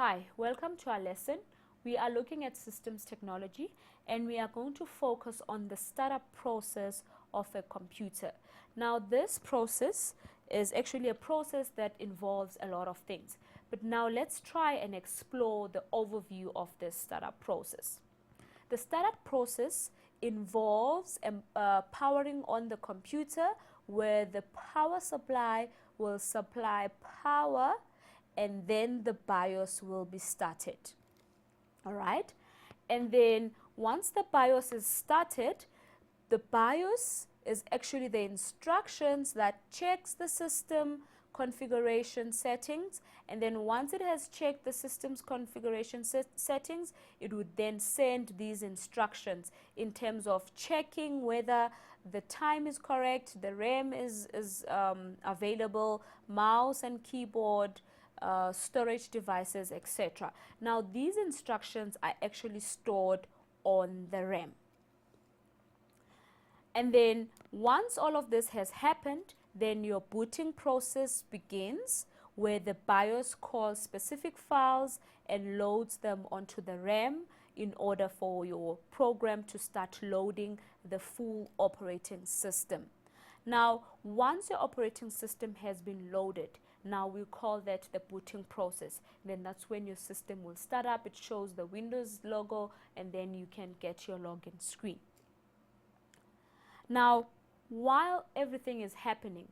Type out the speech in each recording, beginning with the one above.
Hi, welcome to our lesson. We are looking at systems technology and we are going to focus on the startup process of a computer. Now this process is actually a process that involves a lot of things. But now let's try and explore the overview of this startup process. The startup process involves powering on the computer, where the power supply will supply power and then the BIOS will be started. All right, and then once the BIOS is started, the BIOS is actually the instructions that checks the system configuration settings, and then once it has checked the system's configuration settings, it would then send these instructions in terms of checking whether the time is correct, the RAM is available, mouse and keyboard, storage devices, etc. Now these instructions are actually stored on the RAM. And then once all of this has happened, then your booting process begins, where the BIOS calls specific files and loads them onto the RAM in order for your program to start loading the full operating system. Now, once your operating system has been loaded, now we call that the booting process. Then that's when your system will start up. It shows the Windows logo, and then you can get your login screen. Now, while everything is happening,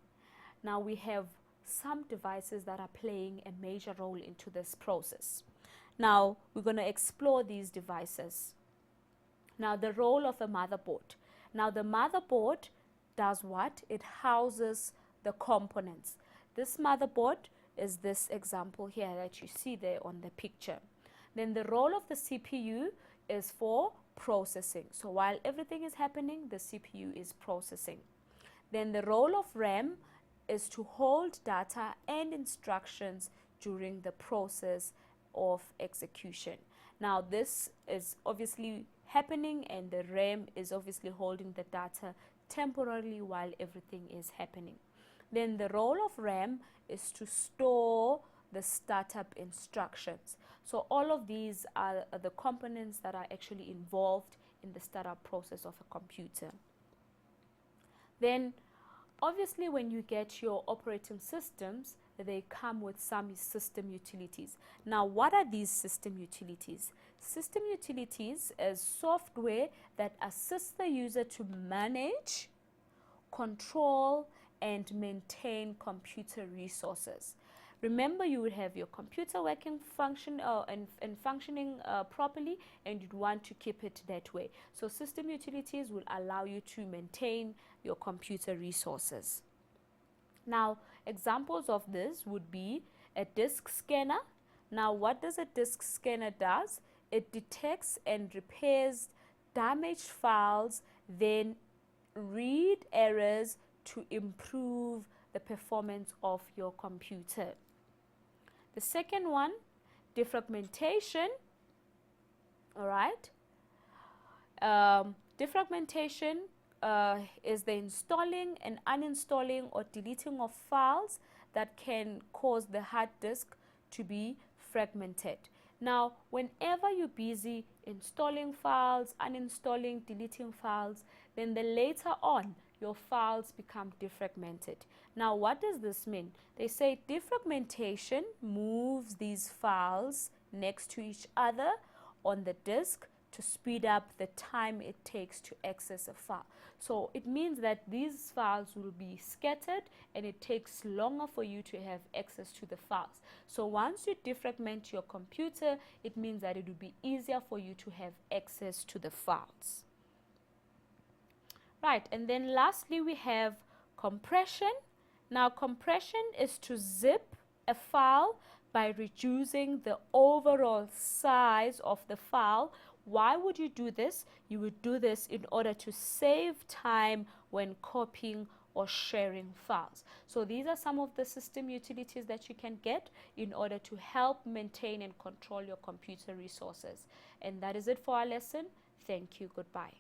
now we have some devices that are playing a major role into this process. Now, we're going to explore these devices. Now, the role of a motherboard. Now, the motherboard does what? It houses the components. This motherboard is this example here that you see there on the picture. Then the role of the CPU is for processing. So while everything is happening, the CPU is processing. Then the role of RAM is to hold data and instructions during the process of execution. Now this is obviously happening, and the RAM is obviously holding the data temporarily while everything is happening. Then the role of RAM is to store the startup instructions. So all of these are the components that are actually involved in the startup process of a computer. Then obviously when you get your operating systems, they come with some system utilities. Now what are these system utilities? System utilities is software that assists the user to manage, control, and maintain computer resources. Remember, you would have your computer working and functioning properly, and you'd want to keep it that way. So system utilities will allow you to maintain your computer resources. Now, examples of this would be a disk scanner. Now, what does a disk scanner does? It detects and repairs damaged files, then read errors to improve the performance of your computer. The second one, defragmentation. All right. Defragmentation is the installing and uninstalling or deleting of files that can cause the hard disk to be fragmented. Now, whenever you're busy installing files, uninstalling, deleting files, then later on your files become defragmented. Now, what does this mean? They say defragmentation moves these files next to each other on the disk to speed up the time it takes to access a file. So it means that these files will be scattered and it takes longer for you to have access to the files. So once you defragment your computer, it means that it will be easier for you to have access to the files. Right, and then lastly we have compression. Now compression is to zip a file by reducing the overall size of the file. Why would you do this? You would do this in order to save time when copying or sharing files. So these are some of the system utilities that you can get in order to help maintain and control your computer resources. And that is it for our lesson. Thank you. Goodbye.